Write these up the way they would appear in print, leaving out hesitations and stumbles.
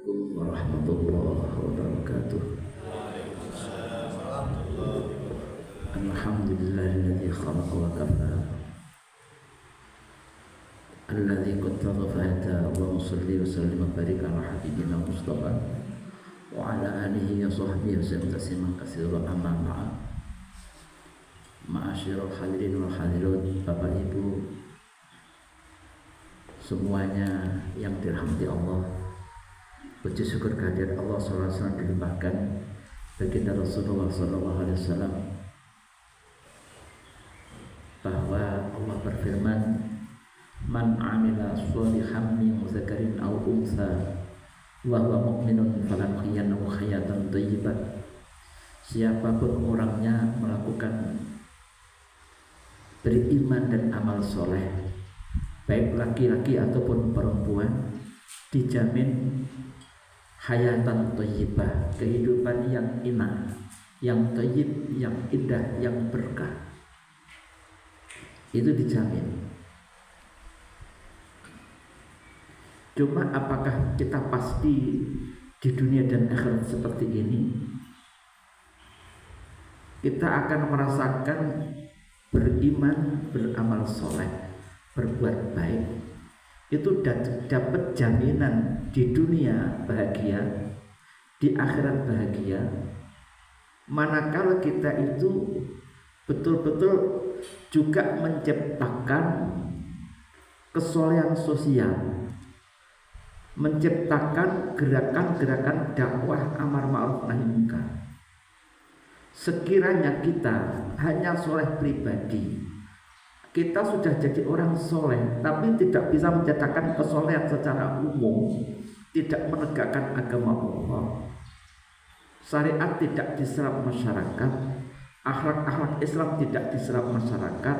Assalamualaikum warahmatullahi wabarakatuh. Alhamdulillahilladzi khalaqa wa kafa, alladzi qaddara fa hada, wa sholli wa sallim wa barik ala habibina Mustafa wa ala alihi wa sahbihi wa sallam tasliman katsiran. Amma ba'd. Ma'asyiral hadirin wal hadirat, Bapak Ibu semuanya yang dirahmati Allah, puji syukur kehadirat Allah SAW dilimpahkan baginda Rasulullah SAW, bahwa Allah berfirman, man amila sholihan min dzakarin aw untha wa huwa mu'minun falanahyiyannahu hayatan thayyibah. Siapapun orangnya melakukan beriman dan amal soleh, baik laki-laki ataupun perempuan, dijamin hayatan thayyibah, kehidupan yang indah, yang thayyib, yang indah, yang berkah. Itu dijamin. Cuma apakah kita pasti di dunia dan akhirat seperti ini? Kita akan merasakan beriman, beramal soleh, berbuat baik, itu dapat jaminan di dunia bahagia, di akhirat bahagia. Manakala kita itu betul-betul juga menciptakan kesolehan sosial, menciptakan gerakan-gerakan dakwah amar ma'ruf nahi munkar. Sekiranya kita hanya soleh pribadi, kita sudah jadi orang soleh, tapi tidak bisa menciptakan kesolehan secara umum, tidak menegakkan agama Allah, syariat tidak diserap masyarakat, akhlak-akhlak Islam tidak diserap masyarakat,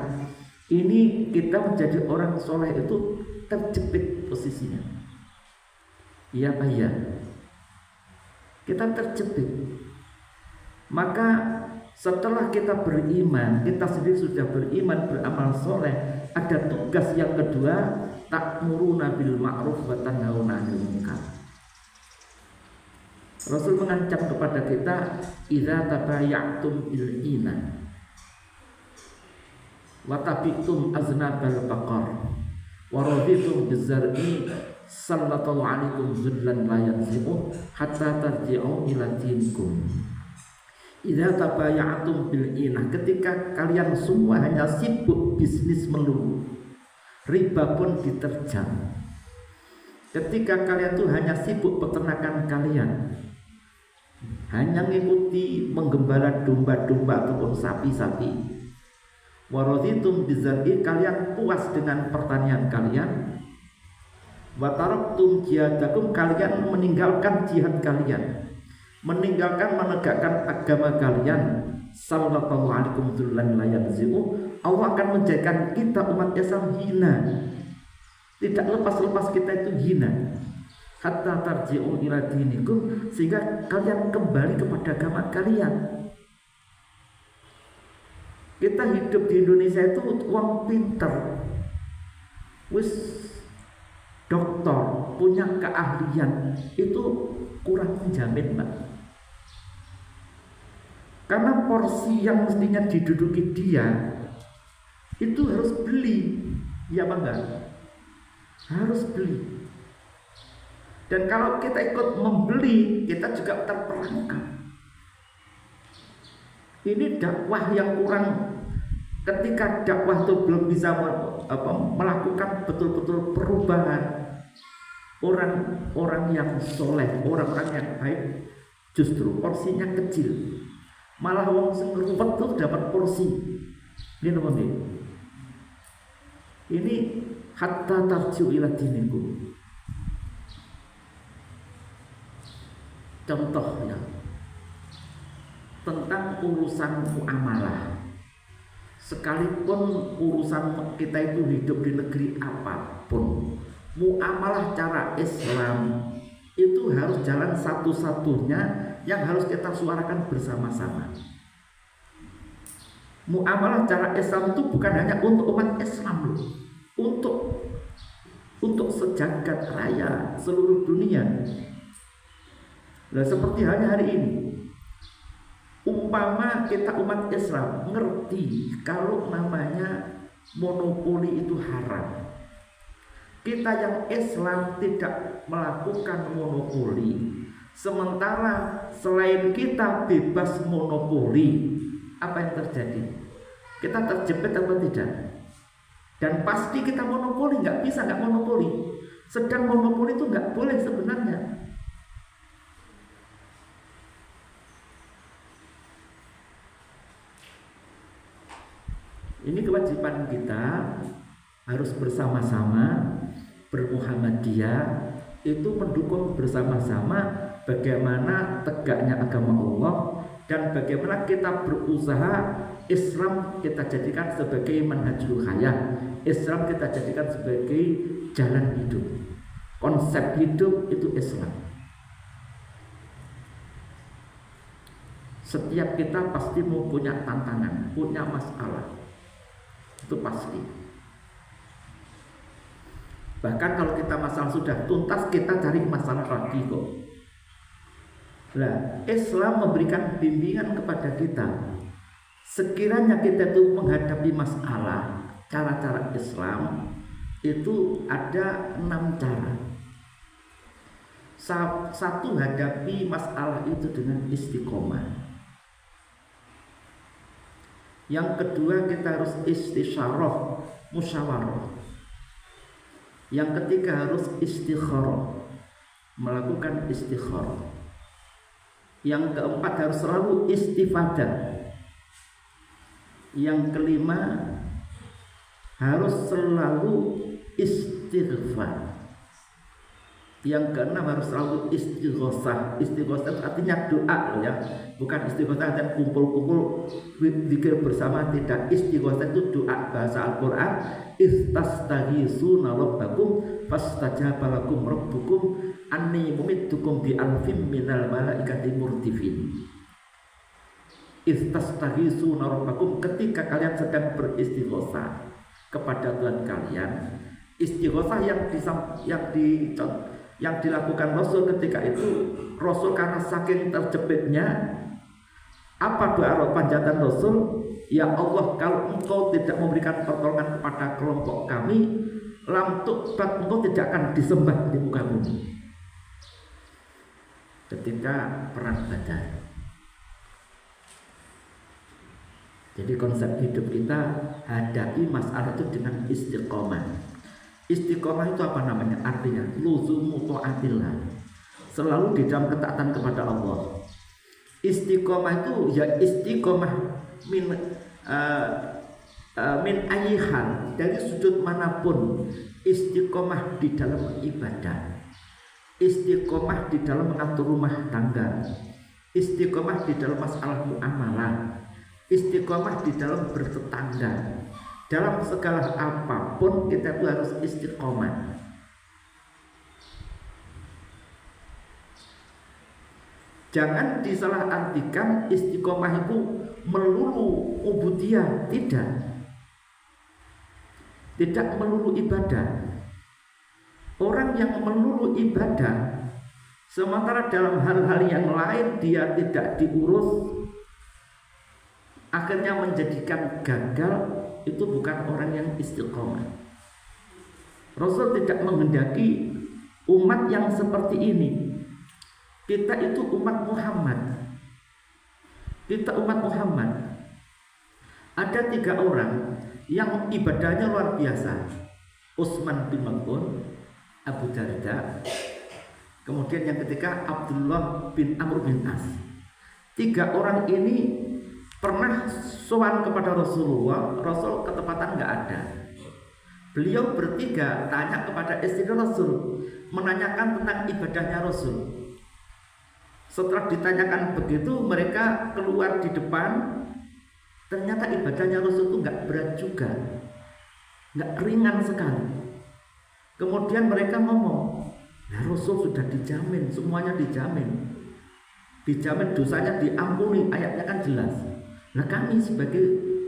ini kita menjadi orang soleh itu terjepit posisinya. Iya Pak ya, kita terjepit. Maka setelah kita beriman, kita sendiri sudah beriman, beramal soleh, ada tugas yang kedua, ta'muruna bil ma'ruf wa tanhauna 'anil munkar. Rasul mengancam kepada kita, idza tabaya'tum bil ina wa tabitum aznabal baqar wa raditum bizar'i sallallahu alaikum zullan la yanzi'u hatta tarji'u ila dinikum. Idza tabaya'tum bil inah, ketika kalian semua hanya sibuk bisnis melulu, riba pun diterjang. Ketika kalian tuh hanya sibuk peternakan kalian, hanya mengikuti menggembala domba-domba ataupun sapi-sapi, waraditum bizar'i, kalian puas dengan pertanian kalian, wa taraktum jihadakum, kalian meninggalkan jihad kalian, meninggalkan menegakkan agama kalian, sallallahu alaikum dzullan la yanzi'u, Allah akan menjadikan kita umat Islam hina, tidak lepas-lepas kita itu hina, hatta tarji'u ila dinikum, sehingga kalian kembali kepada agama kalian. Kita hidup di Indonesia itu uang pinter, wis doktor, punya keahlian, itu kurang menjamin Mbak. Karena porsi yang mestinya diduduki dia itu harus beli, ya Pak enggak? Harus beli. Dan kalau kita ikut membeli, kita juga terperangkap. Ini dakwah yang kurang. Ketika dakwah itu belum bisa melakukan betul-betul perubahan, orang-orang yang soleh, orang-orang yang baik, justru porsinya kecil. Malah wong sing ruwet tuh dapat porsi. Ini nomor ini. Ini hatta tarji'u ila dinikum. Contohnya tentang urusan muamalah. Sekalipun urusan kita itu hidup di negeri apapun, muamalah cara Islam itu harus jalan satu-satunya yang harus kita suarakan bersama-sama. Muamalah cara Islam itu bukan hanya untuk umat Islam loh, untuk sejagat raya seluruh dunia. Nah, seperti halnya hari ini, umpama kita umat Islam ngerti kalau namanya monopoli itu haram, kita yang Islam tidak melakukan monopoli, sementara selain kita bebas monopoli, apa yang terjadi? Kita terjepit atau tidak? Dan pasti kita monopoli, nggak bisa nggak monopoli. Sedang monopoli itu nggak boleh sebenarnya. Ini kewajiban kita harus bersama-sama bermuhammadiyah, itu mendukung bersama-sama bagaimana tegaknya agama Allah dan bagaimana kita berusaha Islam kita jadikan sebagai manhajul hayah, Islam kita jadikan sebagai jalan hidup, konsep hidup itu Islam. Setiap kita pasti mau punya tantangan, punya masalah, itu pasti. Bahkan kalau kita masalah sudah tuntas, kita cari masalah lagi kok. Nah, Islam memberikan bimbingan kepada kita. Sekiranya kita itu menghadapi masalah, cara-cara Islam itu ada 6 cara. Satu, hadapi masalah itu dengan istiqomah. Yang kedua, kita harus istisyarah, musyawarah. Yang ketiga harus istikharah, melakukan istikharah. Yang keempat harus selalu istifadah. Yang kelima harus selalu istighfar. Yang keenam harus selalu istighosah. Istighosah artinya doa loh ya, bukan istighosah dan kumpul-kumpul zikir bersama, tidak. Istighosah itu doa, bahasa Al-Quran, istastaghisuna rabbakum fastajaba lakum rabbukum anni mumiddukum bi alfim minal malaikati murdifin. Istastaghisuna rabbakum, ketika kalian sedang beristighosah kepada Tuhan kalian. Istighosah yang dilakukan Rasul ketika itu, Rasul karena saking terjepitnya, apa doa panjatan Rasul? Ya Allah, kalau engkau tidak memberikan pertolongan kepada kelompok kami, lam tuqbat, engkau tidak akan disembah di muka bumi. Ketika perang Badar. Jadi konsep hidup kita hadapi masalah itu dengan istiqomah. Istiqomah itu apa namanya? Artinya luzumu ta'atillah, selalu di dalam ketaatan kepada Allah. Istiqomah itu ya istiqomah min ayyihan, dari sudut manapun. Istiqomah di dalam ibadah, istiqomah di dalam mengatur rumah tangga, istiqomah di dalam masalah muamalah, istiqomah di dalam bertetangga. Dalam segala apapun kita itu harus istiqomah. Jangan disalahartikan istiqomah itu melulu ubudiyah, tidak. Tidak melulu ibadah. Orang yang melulu ibadah sementara dalam hal-hal yang lain dia tidak diurus, akhirnya menjadikan gagal, itu bukan orang yang istiqomah. Rasul tidak menghendaki umat yang seperti ini. Kita itu umat Muhammad. Kita umat Muhammad. Ada 3 orang yang ibadahnya luar biasa. Utsman bin Maz'un, Abu Darda, kemudian yang ketiga Abdullah bin Amr bin As. 3 orang ini pernah sowan kepada Rasulullah, Rasul ketepatan nggak ada. Beliau bertiga tanya kepada istri Rasul, menanyakan tentang ibadahnya Rasul. Setelah ditanyakan begitu, mereka keluar di depan. Ternyata ibadahnya Rasul itu nggak berat juga, nggak ringan sekali. Kemudian mereka ngomong, ya Rasul sudah dijamin, semuanya dijamin. Dijamin dosanya diampuni, ayatnya kan jelas. Nah kami sebagai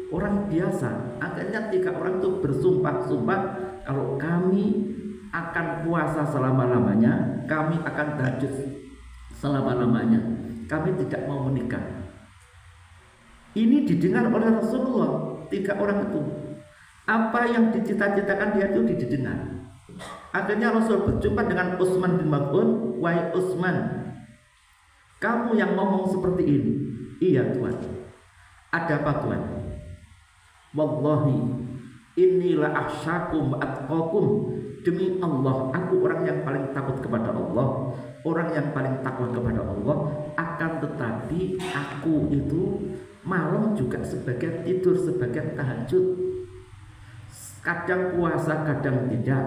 orang biasa, akhirnya 3 orang itu bersumpah-sumpah, kalau kami akan puasa selama-lamanya, kami akan tahajud selama-lamanya. Kami tidak mau menikah. Ini didengar oleh Rasulullah, 3 orang itu. Apa yang dicita-citakan dia itu didengar. Akhirnya Rasul berjumpa dengan Utsman bin Maz'un. Wahai Utsman, kamu yang ngomong seperti ini. Iya Tuhan. Ada apa Tuhan? Wallahi inilah akhsyakum wa atqakum. Demi Allah, aku orang yang paling takut kepada Allah, orang yang paling takwa kepada Allah. Akan tetapi aku itu malam juga sebagian tidur, sebagian tahajud, kadang puasa, kadang tidak.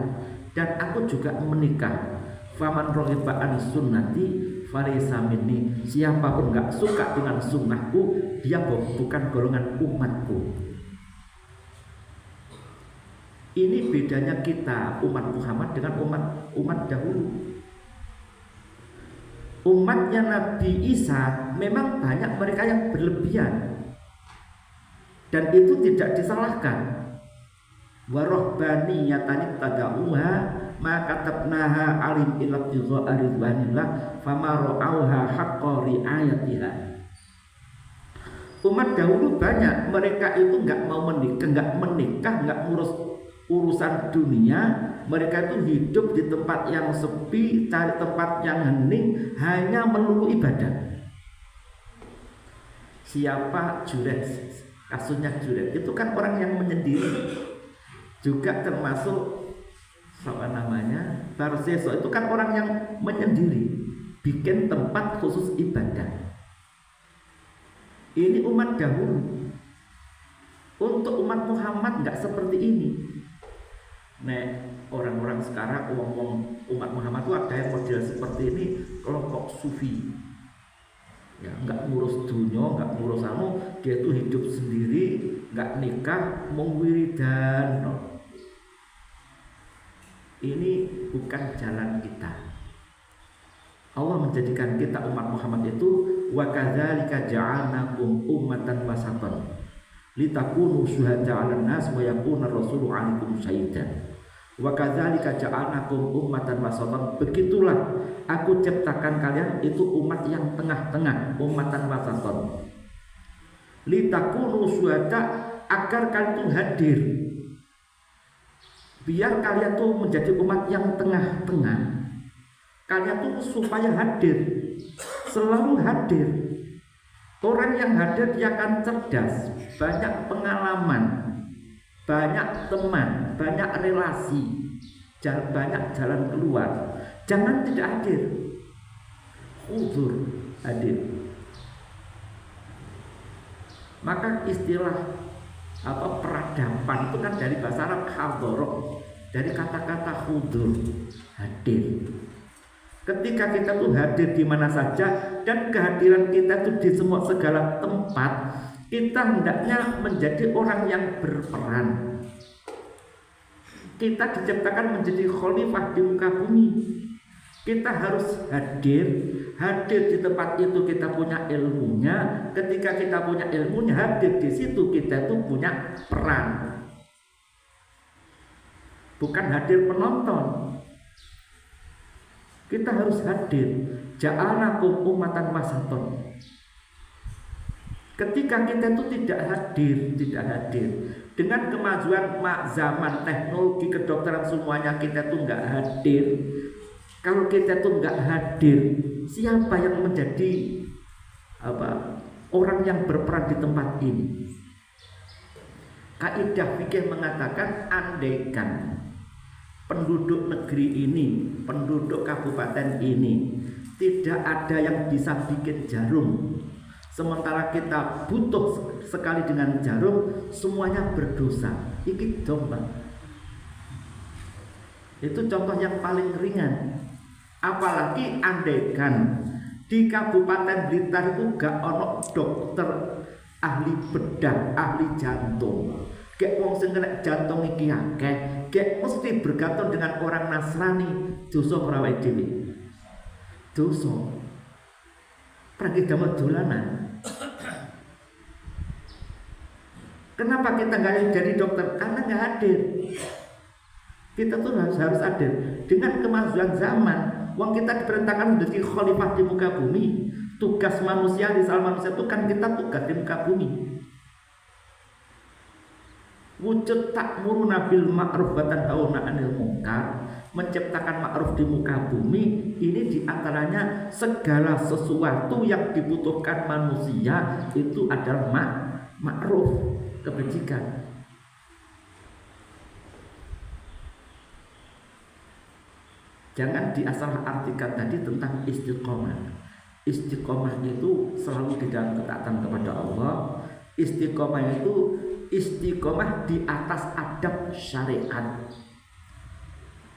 Dan aku juga menikah. Faman raghiba an sunnati falaysa minni. Siapapun enggak suka dengan sunnahku, dia bukan golongan umatku. Ini bedanya kita umat Muhammad dengan umat dahulu. Umatnya Nabi Isa memang banyak mereka yang berlebihan, dan itu tidak disalahkan. Warohbaniyatan tadauha maka katabnaha alim ila ridha ridwanillah fama ra'auha haqqa riayatiha. Umat dahulu banyak mereka itu enggak mau menikah, enggak ngurus urusan dunia. Mereka itu hidup di tempat yang sepi, cari tempat yang hening, hanya melulu ibadah. Siapa Juret? Kasusnya Juret itu kan orang yang menyendiri, juga termasuk Tarseso itu kan orang yang menyendiri, bikin tempat khusus ibadah. Ini umat dahulu. Untuk umat Muhammad nggak seperti ini. Orang-orang sekarang ngomong umat Muhammad itu ada yang model seperti ini, kelompok sufi. Ya, nggak ngurus dunia, nggak ngurus dia itu hidup sendiri, nggak nikah, mau wiridan. Ini bukan jalan kita. Allah menjadikan kita umat Muhammad itu wa kadzalika ja'alnakum ummatan wasatan litakunu syuhada 'alan nas wa yakuna rasulu 'alaikum syahidan. Wa kadzalika ja'alnakum ummatan wasatan. Begitulah aku ciptakan kalian itu umat yang tengah-tengah, ummatan wasatan. Litakunu syuhada, agar kalian itu hadir. Biar kalian tuh menjadi umat yang tengah-tengah. Kalian tuh supaya hadir, selalu hadir. Orang yang hadir dia akan cerdas, banyak pengalaman, banyak teman, banyak relasi, banyak jalan keluar. Jangan tidak hadir. Huzur, hadir. Maka istilah peradaban itu kan dari bahasa Arab hadoroh, dari kata-kata hudur, hadir. Ketika kita tuh hadir di mana saja, dan kehadiran kita tuh di semua segala tempat, kita hendaknya menjadi orang yang berperan. Kita diciptakan menjadi khalifah di muka bumi. Kita harus hadir di tempat itu kita punya ilmunya. Ketika kita punya ilmunya, hadir di situ kita tuh punya peran. Bukan hadir penonton. Kita harus hadir. Ja'alnakum ummatan wasatan. Ketika kita itu tidak hadir dengan kemajuan zaman, teknologi, kedokteran, semuanya kita tuh nggak hadir. Kalau kita tuh nggak hadir, siapa yang menjadi orang yang berperan di tempat ini? Kaidah fikih mengatakan, andaikan penduduk negeri ini, penduduk kabupaten ini tidak ada yang bisa bikin jarum, sementara kita butuh sekali dengan jarum, semuanya berdosa. Iki domba. Itu contoh yang paling ringan. Apalagi andaikan di Kabupaten Blitar itu gak ono dokter ahli bedah, ahli jantung. Kayak wong sing kena jantung iki akeh, kayak mesti bergantung dengan orang Nasrani, dosa ora wae dhewe. Dosa. Pergi damel dolanan. Kenapa kita nggak jadi dokter? Karena nggak hadir. Kita tuh harus hadir. Dengan kemajuan zaman, Wong kita diperintahkan menjadi khalifah di muka bumi. Tugas manusia di salah manusia itu kan kita tugas di muka bumi. Wujud ta'muruna bil ma'ruf wa tanhauna 'anil munkar, menciptakan ma'ruf di muka bumi, ini diantaranya segala sesuatu yang dibutuhkan manusia itu adalah ma'ruf, kebajikan. Jangan diasal artikan tadi tentang istiqomah. Istiqomah itu selalu di dalam ketaatan kepada Allah. Istiqomah itu istiqomah di atas adab syariat.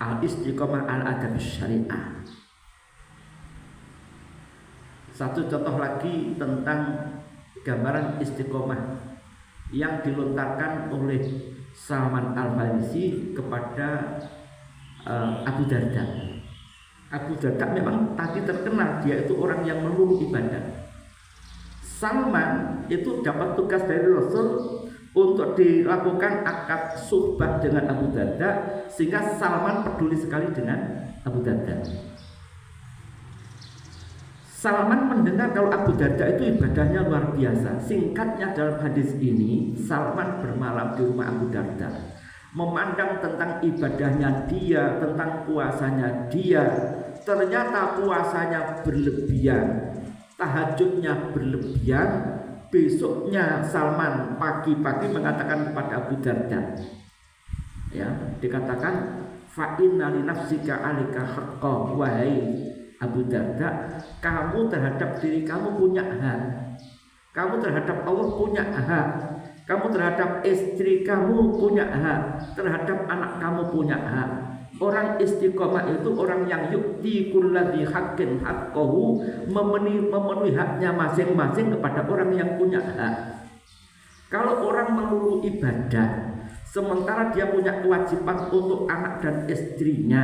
Al-istiqomah al-adab syariah. Satu contoh lagi tentang gambaran istiqomah yang dilontarkan oleh Salman Al-Farisi kepada Abu Darda. Abu Darda memang tadi terkenal dia itu orang yang melulu ibadah. Salman itu dapat tugas dari Rasul untuk dilakukan akad suhbah dengan Abu Darda, sehingga Salman peduli sekali dengan Abu Darda. Salman mendengar kalau Abu Darda itu ibadahnya luar biasa. Singkatnya dalam hadis ini, Salman bermalam di rumah Abu Darda, memandang tentang ibadahnya dia, tentang puasanya dia. Ternyata puasanya berlebihan, tahajudnya berlebihan. Besoknya Salman pagi-pagi mengatakan kepada Abu Darda, ya, dikatakan fa inna li nafsika 'alaika haqqan, wahai Abu Darda, kamu terhadap diri kamu punya hak, kamu terhadap Allah punya hak, kamu terhadap istri kamu punya hak, terhadap anak kamu punya hak. Orang istiqomah itu orang yang yukti kulladzi haqqin haqqahu, memenuhi haknya masing-masing kepada orang yang punya hak. Kalau orang melulu ibadah sementara dia punya kewajiban untuk anak dan istrinya,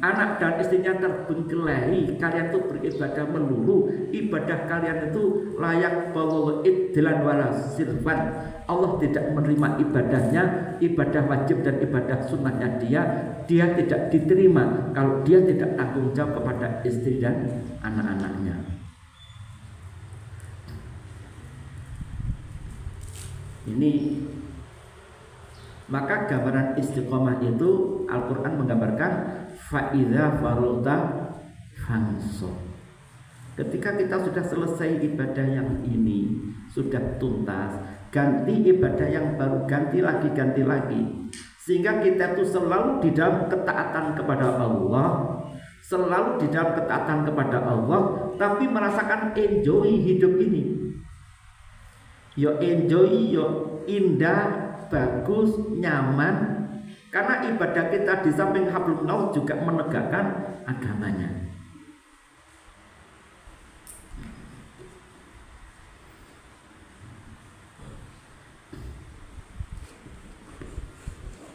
anak dan istrinya terbengkelai, kalian itu beribadah melulu, ibadah kalian itu layak bahwa idlan wala sirfan. Allah tidak menerima ibadahnya, ibadah wajib dan ibadah sunnahnya dia tidak diterima kalau dia tidak tanggung jawab kepada istri dan anak-anaknya. Ini maka gambaran istiqomah itu Al-Quran menggambarkan fa'idha farulta fansor. Ketika kita sudah selesai ibadah yang ini, sudah tuntas, ganti ibadah yang baru, ganti lagi, sehingga kita itu selalu di dalam ketaatan kepada Allah, selalu di dalam ketaatan kepada Allah, tapi merasakan enjoy hidup ini. Yo enjoy, yo indah, bagus, nyaman, karena ibadah kita di samping hablumillah juga menegakkan agamanya.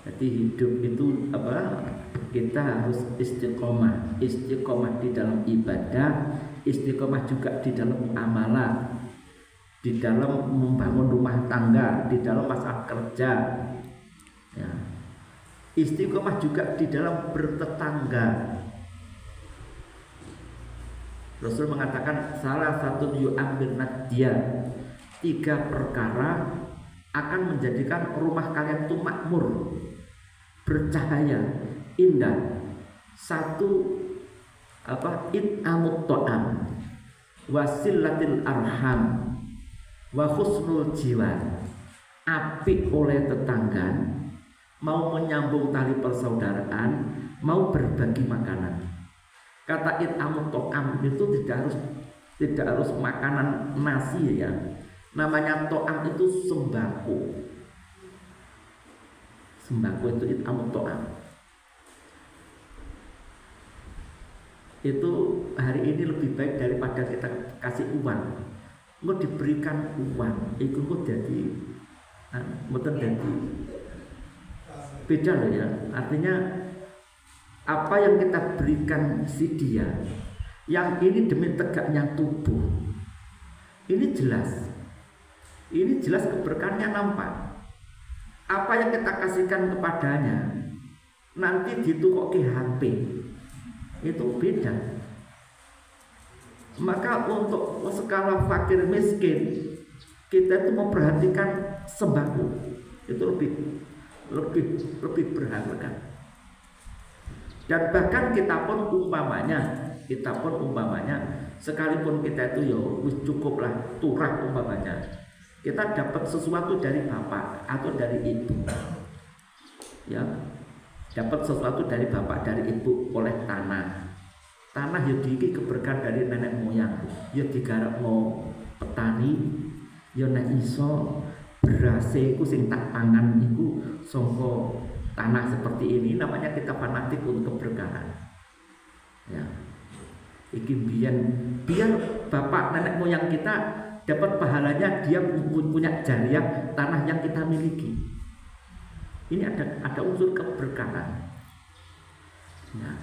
Jadi hidup itu apa? Kita harus istiqomah di dalam ibadah, istiqomah juga di dalam amalan, di dalam membangun rumah tangga, di dalam masalah kerja, ya. Istiqomah juga di dalam bertetangga. Rasul mengatakan salah satu yu'amir nadya, 3 perkara akan menjadikan rumah kalian itu makmur, bercahaya, indah. 1, it'amut ta'am, wasilatil arham, wa husnul jiwar. Apik oleh tetangga, mau menyambung tali persaudaraan, mau berbagi makanan. Kata it'amut ta'am itu tidak harus makanan nasi, ya. Namanya ta'am itu sembako. Sembako itu it'amut ta'am. Itu hari ini lebih baik daripada kita kasih uang. Mau diberikan uang, itu kok jadi beda loh, ya. Artinya apa yang kita berikan si dia, yang ini demi tegaknya tubuh, ini jelas keberkahannya nampak. Apa yang kita kasihkan kepadanya nanti ditukoki HP, itu beda. Maka untuk skala fakir miskin kita itu memperhatikan sembako itu lebih berharga. Dan bahkan kita pun umpamanya sekalipun kita itu ya cukuplah turah umpamanya, kita dapat sesuatu dari bapak atau dari ibu, ya dapat sesuatu dari bapak dari ibu oleh tanah ya diki keberkahan dari nenek moyang, ya digarap mau petani, ya nek iso berase iku sing tak pangan iku saka tanah seperti ini, namanya kita fanatik untuk keberkahan. Ya. Iki biar bapak nenek moyang kita dapat pahalanya, dia punya jariah tanah yang kita miliki. Ini ada unsur keberkahan. Nah,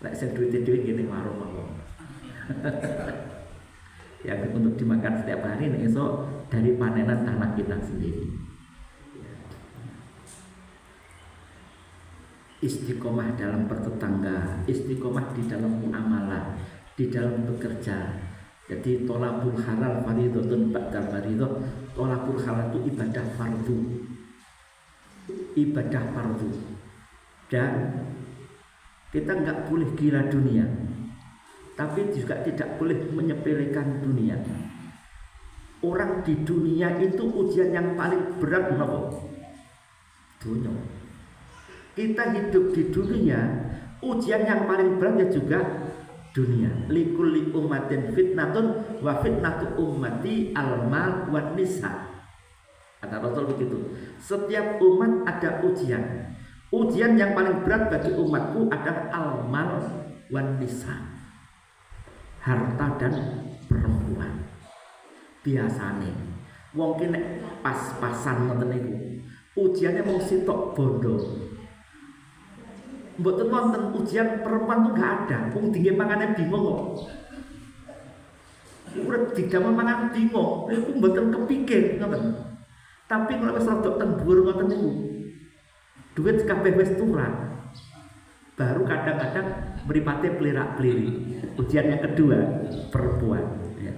lek sing duwite dhewe ngene warung mawon. Yang untuk dimakan setiap hari esok dari panenan tanah kita sendiri. Istiqomah dalam bertetangga, istiqomah di dalam muamalah, di dalam bekerja. Jadi tolabul halal fardhun ba'da fardhun. Tolabul halal itu ibadah fardu. Dan kita nggak boleh gila dunia, tapi juga tidak boleh menyepelekan dunia. Orang di dunia itu ujian yang paling berat nopo? Dunia. Kita hidup di dunia, ujian yang paling berat ya juga dunia. Likulli ummatin fitnatun wa fitnatu ummati al-mal wan nisa. Kata Rasul begitu. Setiap umat ada ujian. Ujian yang paling berat bagi umatku adalah al-mal wan nisa, harta dan perempuan. Biasane wong ki nek pas-pasan ngoten niku, ujiannya mau sitok bondo. Mboten wonten ujian perempuan tuh gak ada. Wong dingin mangane bingung kok. Urip didamel mangan bingung, niku mboten kepikir ngoten. Tapi kalau wis rodok teng dhuwur ngoten niku, duit kabeh wis turun, baru kadang-kadang mripate plirak-pliri. Ujian yang kedua perempuan, ya.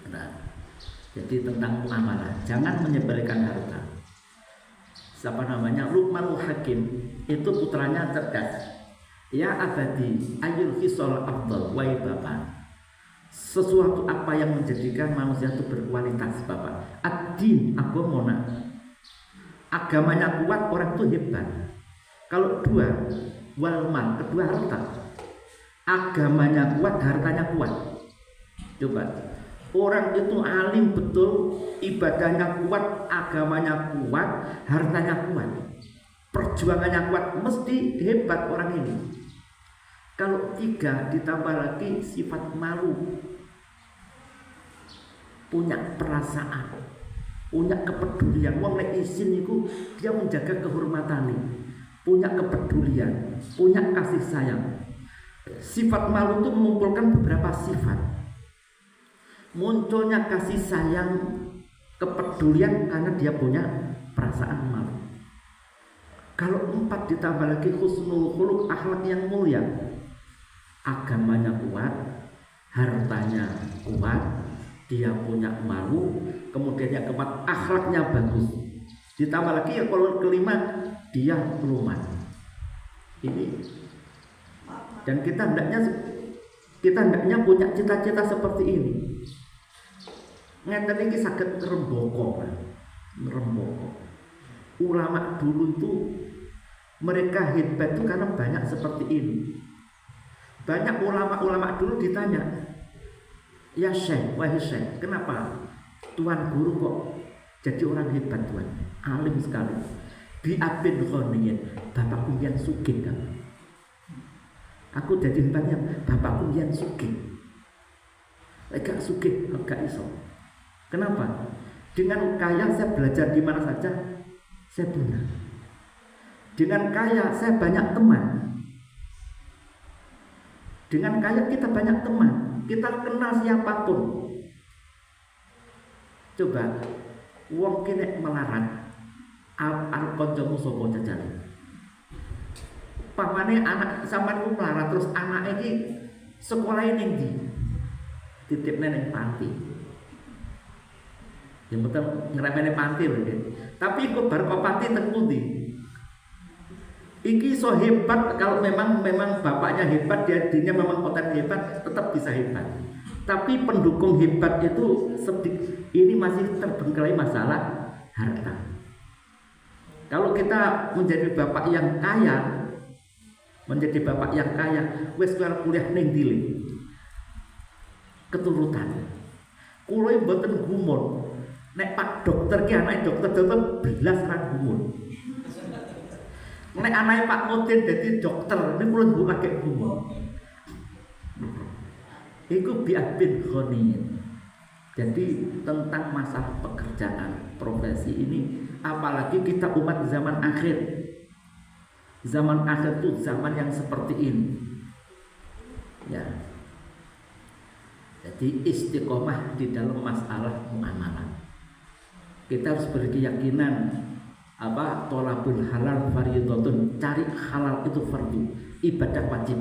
Nah, jadi tentang muamalah, jangan menyepelekan harta. Siapa namanya? Luqmanul Hakim, itu putranya cerdas. Ya abadi, ayul hisol afdal, wahai bapak, sesuatu apa yang menjadikan manusia itu berkualitas bapak? Ad-din, agamanya kuat, orang itu hebat. Kalau dua, walman, kedua harta. Agamanya kuat, hartanya kuat. Coba, orang itu alim betul, ibadahnya kuat, agamanya kuat, hartanya kuat, perjuangannya kuat, mesti hebat orang ini. Kalau tiga ditambah lagi sifat malu, punya perasaan, punya kepedulian. Wong nek izin niku dia menjaga kehormatan, punya kepedulian, punya kasih sayang. Sifat malu itu mengumpulkan beberapa sifat. Munculnya kasih sayang, kepedulian karena dia punya perasaan malu. Kalau 4 ditambah lagi husnul khuluq, akhlak yang mulia, agamanya kuat, hartanya kuat, dia punya malu, kemudian yang keempat akhlaknya bagus, ditambah lagi ya kalau kelima dia lumat. Ini dan kita hendaknya punya cita-cita seperti ini. Ngeten iki saged ngrembaka. Ulama dulu itu mereka hebat itu karena banyak seperti ini. Banyak ulama-ulama dulu ditanya, ya Syekh, wahai Syekh, kenapa Tuan Guru kok jadi orang hebat Tuan, alim sekali. Bi abin khoniyin, bapakku yang sugih kan. Aku jadi hebatnya, bapakku yang sugih. Gak sugih, gak iso. Kenapa? Dengan kaya saya belajar di mana saja, saya punya. Dengan kaya saya banyak teman. Dengan kaya kita banyak teman, kita kenal siapapun. Coba, wong kene melarat, al koncomu sapa jajane. pamane anak sampean ku melarat terus anake iki sekolah ning ndi? Titipne ning panti. Yang betul ngremene panti lho. Tapi kok bar kok panti teng pundi? Iki so hebat kalau memang bapaknya hebat, dia memang potensi hebat, tetap bisa hebat. Tapi pendukung hebat itu ini masih terbengkalai masalah harta. Kalau kita menjadi bapak yang kaya, wis kuliah ning ndi keturutan. Kulo mboten gumun. Nek Pak Dokter ki anake dokter belas ra gumun. Nek anake Pak Mudin dadi dokter, niku kulo mbuh kakek gumun. Iku bi'abin khoniin. Jadi tentang masalah pekerjaan, profesi ini, apalagi kita umat zaman akhir. Zaman akhir itu zaman yang seperti ini. Ya. Jadi istiqomah di dalam masalah muamalah. Kita harus berkeyakinan tolabul halal fardhotun, cari halal itu fardu, ibadah wajib.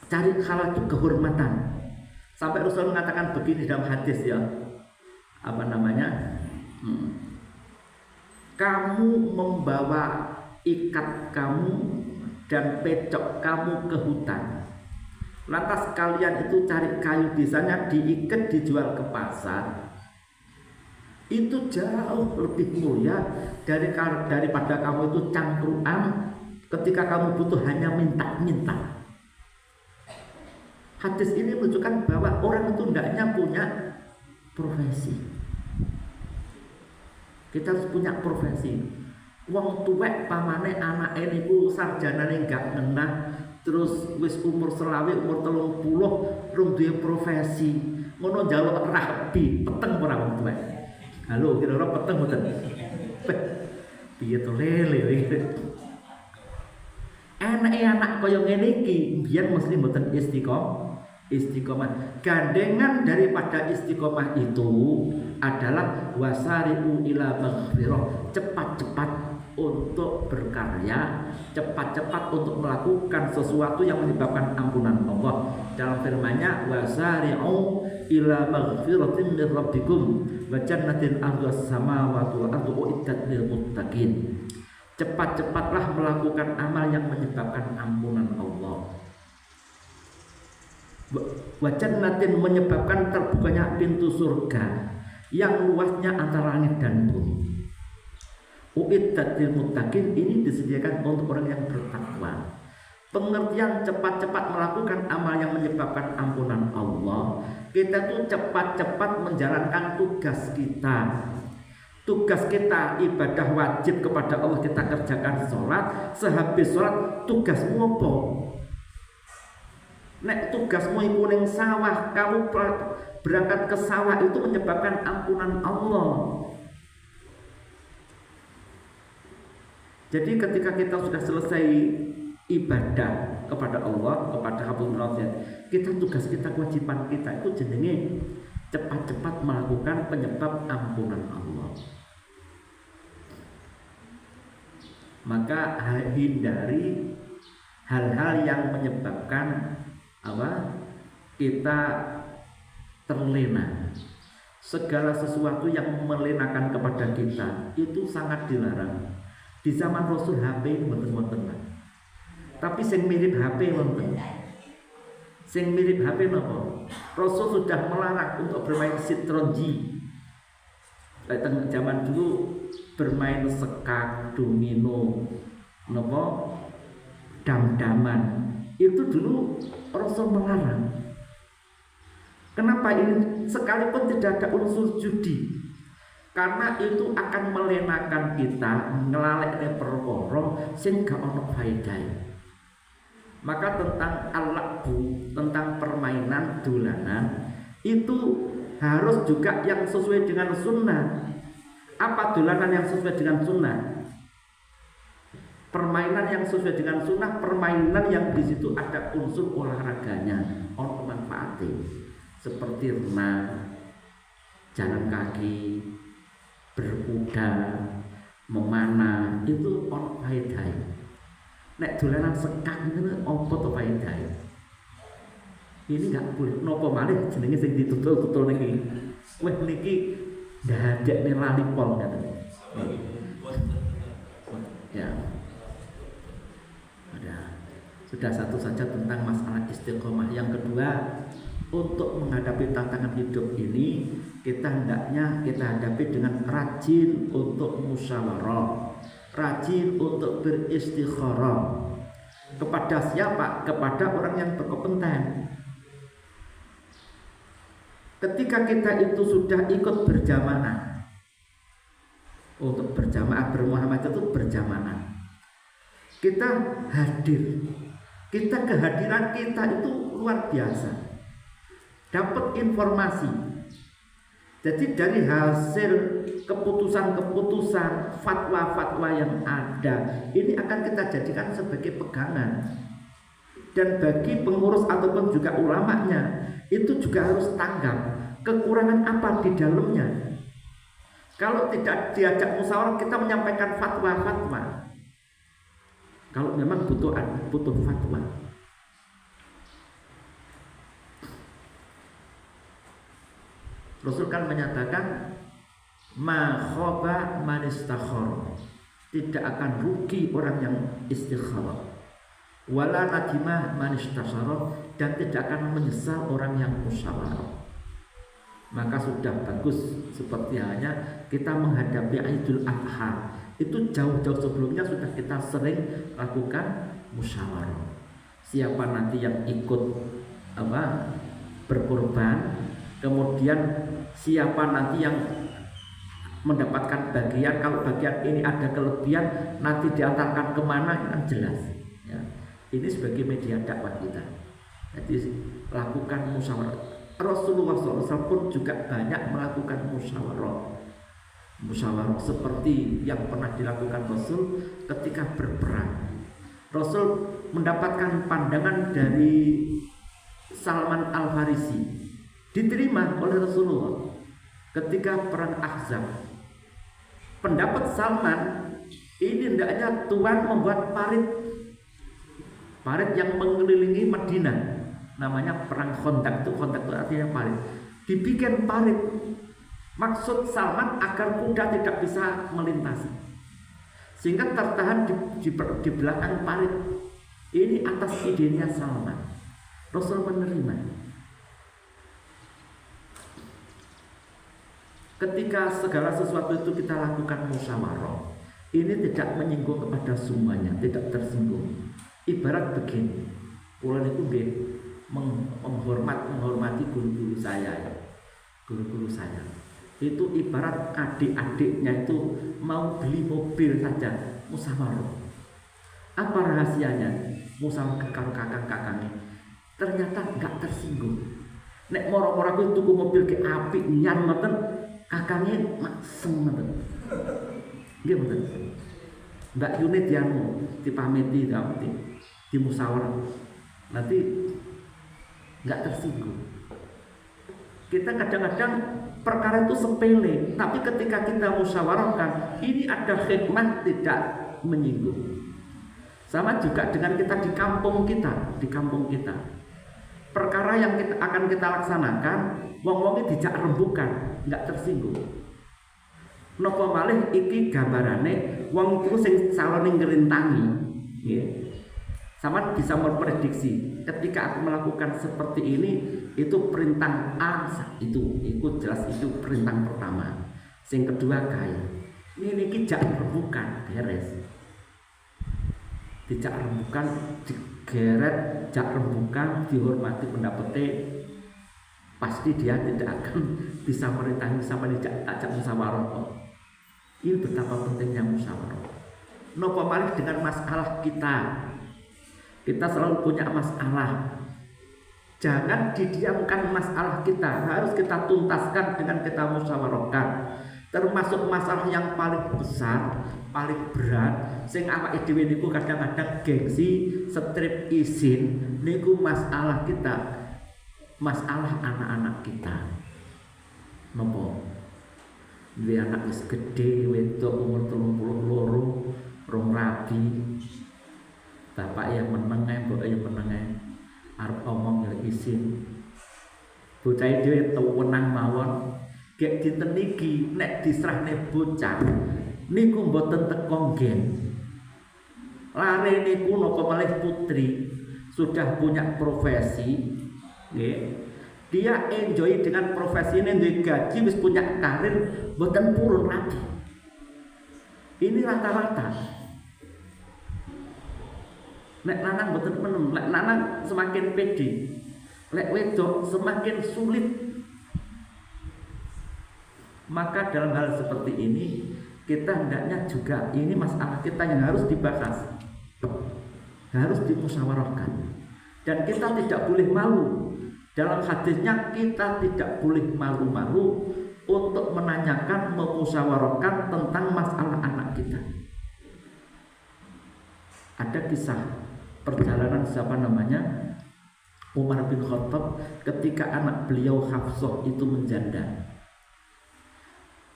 Cari halal itu kehormatan. Sampai Rasul mengatakan begini dalam hadis ya. Kamu membawa ikat kamu dan pecok kamu ke hutan. Lantas kalian itu cari kayu di sana, diikat, dijual ke pasar. Itu jauh lebih mulia daripada kamu itu cangkruan ketika kamu butuh hanya minta-minta. Hadis ini menunjukkan bahwa orang itu hendaknya punya profesi. Kita harus punya profesi. Wong tuwek pamane anake niku sarjanane gak ngenah, terus wis umur selawe, umur 30 rung duwe profesi. Ngono njaluk rabi, peteng ora wong tuwek. Halo, kira-kira peteng mboten? Piye to lele iki. Anak kaya ngene iki biyen mesti mboten istiqomah. Gandengan daripada istiqomah itu adalah wasari'u ila maghfirah, cepat-cepat untuk berkarya, cepat-cepat untuk melakukan sesuatu yang menyebabkan ampunan Allah. Dalam firman-Nya wasari'u ila maghfiratin min rabbikum wa jannatin 'arduhas samawati wal ardu uiddat lil muttaqin. Cepat-cepatlah melakukan amal yang menyebabkan ampunan Allah. Wa jannatin menyebabkan terbukanya pintu surga yang luasnya antara langit dan bumi. Uiddat lil muttaqin ini disediakan untuk orang yang bertakwa. Pengertian cepat-cepat melakukan amal yang menyebabkan ampunan Allah, kita tuh cepat-cepat menjalankan tugas kita. Tugas kita ibadah wajib kepada Allah, kita kerjakan sholat. Sehabis sholat tugasmu apa? Nek tugasmu iku ning sawah, kamu berangkat ke sawah itu menyebabkan ampunan Allah. Jadi ketika kita sudah selesai ibadah kepada Allah, kepada Rabbul Alamin, tugas kita, kewajiban kita itu jenenge cepat-cepat melakukan penyebab ampunan Allah. Maka hindari hal-hal yang menyebabkan kita terlena. Segala sesuatu yang melenakan kepada kita itu sangat dilarang. Di zaman Rasul HP mboten-mboten. Tapi sing mirip HP wonten. Sing mirip HP napa? Rasul sudah melarang untuk bermain sitronji. Teng zaman dulu bermain sekak, domino, napa? Dam-daman. Itu dulu Rasul melarang. Kenapa ini? Sekalipun tidak ada unsur judi, karena itu akan melenakan kita, ngelalekne perkara sing gak ono faedahe. Maka tentang al-la'bu, tentang permainan dolanan itu harus juga yang sesuai dengan sunnah. Apa dolanan yang sesuai dengan sunnah? Permainan yang sesuai dengan sunnah, permainan yang di situ ada unsur olahraganya, ono manfaatnya, seperti renang, jalan kaki, berkuda, memanah itu ono faedah. Nek dolanan sekak itu apa to faedah? Ini enggak boleh nopo malih jenenge sing ditutul-tutul niki. Wis niki dadekne lali pol ngaten. Ya. Sudah satu saja tentang masalah istiqomah. Yang kedua, untuk menghadapi tantangan hidup ini, kita hendaknya kita hadapi dengan rajin untuk musyawarah, rajin untuk beristikharah. Kepada siapa? Kepada orang yang berkompeten. Ketika kita itu sudah ikut berjamaah, untuk berjamaah bermuamalah itu berjamaah, kita hadir. Kehadiran kita itu luar biasa. Dapat informasi. Jadi dari hasil keputusan-keputusan, fatwa-fatwa yang ada, ini akan kita jadikan sebagai pegangan. Dan bagi pengurus ataupun juga ulamanya, itu juga harus tanggap kekurangan apa di dalamnya. Kalau tidak diajak musyawarah, kita menyampaikan fatwa-fatwa. Kalau memang butuh fatwa. Rasul kan menyatakan ma khaba man istakhara. Tidak akan rugi orang yang istikharah. Wala nadima man istasyara, dan tidak akan menyesal orang yang musyawarah. Maka sudah bagus seperti halnya kita menghadapi Idul Adha. Itu jauh-jauh sebelumnya sudah kita sering lakukan musyawarah. Siapa nanti yang ikut berkorban, kemudian siapa nanti yang mendapatkan bagian, kalau bagian ini ada kelebihan nanti diantarkan kemana, kan jelas ya. Ini sebagai media dakwah kita. Jadi lakukan musyawarah. Rasulullah SAW pun juga banyak melakukan musyawarah seperti yang pernah dilakukan Rasul ketika berperang. Rasul mendapatkan pandangan dari Salman Al-Farisi, diterima oleh Rasulullah ketika perang Ahzab. Pendapat Salman ini hendaknya Tuhan membuat parit yang mengelilingi Madinah, namanya perang Khandaq. Itu artinya parit, dibikin parit. Maksud Salman agar kuda tidak bisa melintasi, sehingga tertahan di belakang parit. Ini atas idenya Salman. Rasul menerima. Ketika segala sesuatu itu kita lakukan musyawarah, ini tidak menyinggung kepada semuanya, tidak tersinggung. Ibarat begini, pulau itu menghormati guru-guru saya. Itu ibarat adik-adiknya itu mau beli mobil saja musyawarah. Apa rahasianya? Musyawarah karo kakang-kakangnya, ternyata enggak tersinggung. Nek moro-moro aku tuku mobil ke apik nyan ngoten, kakangnya maksem ngoten. Nggih mboten. Mbak Yuni dipamiti di musyawarah. Nanti enggak tersinggung. Kita kadang-kadang perkara itu sepele, tapi ketika kita musyawarahkan, ini ada hikmah, tidak menyinggung. Sama juga dengan kita di kampung kita. Perkara yang akan kita laksanakan, wong-wongnya dijak rembukan, nggak tersinggung. Napa malih iki gambarane wong iku sing salone ngrintangi, nggih. Sama bisa memprediksi ketika aku melakukan seperti ini, itu perintah A, itu jelas, itu perintah pertama. Yang kedua kaya ini kijak rembukan, beres. Dijak rembukan, digeret, jak rembukan, dihormati pendapatnya, pasti dia tidak akan bisa merintangi sama dijak musyawarah. Ini betapa pentingnya musyawarah. Napa malih dengan masalah kita. Kita selalu punya masalah. Jangan didiamkan masalah kita, harus kita tuntaskan dengan kita musyawarahkan. Termasuk masalah yang paling besar, paling berat, sing awake dhewe niku kadang-kadang gengsi, strip izin, niku masalah kita, masalah anak-anak kita. Napa? duwe anak wis gedhe wedok umur 32 rong rabi bapak yang meneng mbok yang meneng arep omong ya isin bocah dhewe tuwenang mawon gek dinten niki nek disrahne bocah niku mboten teko nggen lare niku napa malih putri sudah punya profesi nggih dia enjoy dengan profesi ini, duwe gaji, wis punya karir, mboten purun lagi. Ini rata-rata. Lek lanang mboten menem, lek lanang semakin pede, lek wedok semakin sulit. Maka dalam hal seperti ini kita hendaknya juga ini masalah kita yang harus dibahas, harus dimusyawarahkan, dan kita tidak boleh malu. Dalam hadisnya kita tidak boleh malu-malu untuk menanyakan, memusyawarahkan tentang masalah anak kita. Ada kisah perjalanan siapa namanya Umar bin Khattab ketika anak beliau Hafsah itu menjanda.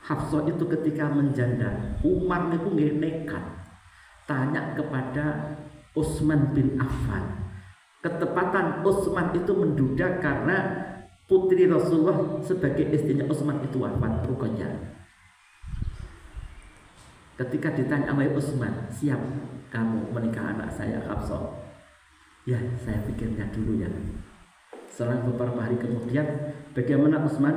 Hafsah itu ketika menjanda, Umar itu nekat tanya kepada Utsman bin Affan. Ketepatan Utsman itu menduda karena putri Rasulullah sebagai istrinya Utsman itu wafat, Ruqayyah. Ketika ditanya sama Utsman, siap kamu menikah anak saya Hafsah? Ya, saya pikirnya dulu ya. Selang beberapa hari kemudian, bagaimana Utsman?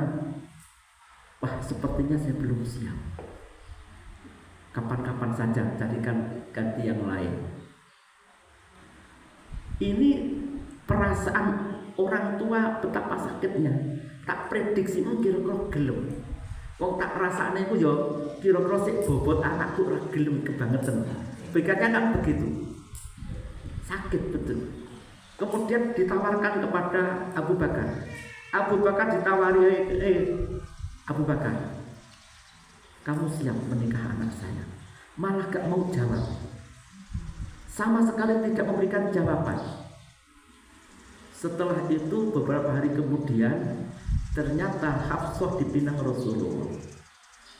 Wah, sepertinya saya belum siap. Kapan-kapan saja carikan ganti yang lain. Ini perasaan orang tua betapa sakitnya. Tak prediksi kira-kira gelem. Wong tak rasane iku ya kira-kira sik bobot anakku ora gelem kebangetan. Pikirnya kan begitu. Sakit betul. Kemudian ditawarkan kepada Abu Bakar. Abu Bakar ditawari, Abu Bakar, kamu siap menikah anak saya? Malah gak mau jawab. Sama sekali tidak memberikan jawaban. Setelah itu beberapa hari kemudian ternyata Hafsah dipinang Rasulullah.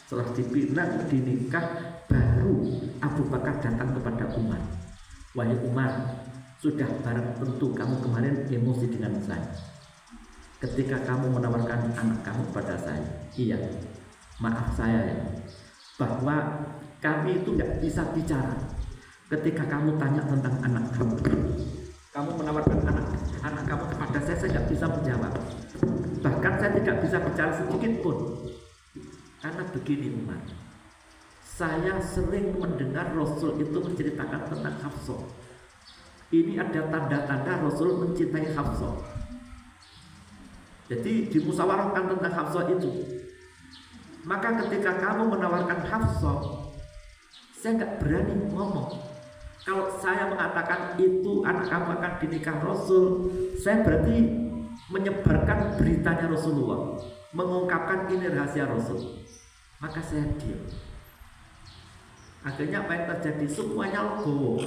Setelah dipinang dinikah, baru Abu Bakar datang kepada Umar. Wahai Umar, sudah barang tentu kamu kemarin emosi dengan saya ketika kamu menawarkan anak kamu pada saya. Iya, maaf saya ya, bahwa kami itu nggak bisa bicara. Ketika kamu tanya tentang anak kamu menawarkan anak kamu kepada saya nggak bisa menjawab. Bahkan saya tidak bisa bicara sedikit pun. Karena begini Umar, saya sering mendengar Rasul itu menceritakan tentang Hafsah. Ini ada tanda-tanda Rasul mencintai Hafsah. Jadi dimusyawarahkan tentang Hafsah itu. Maka ketika kamu menawarkan Hafsah, saya nggak berani ngomong. Kalau saya mengatakan itu anak kamu akan dinikah Rasul, saya berarti menyebarkan beritanya Rasulullah, mengungkapkan ini rahasia Rasul. Maka saya diam. Akhirnya apa yang terjadi? Semuanya legowo.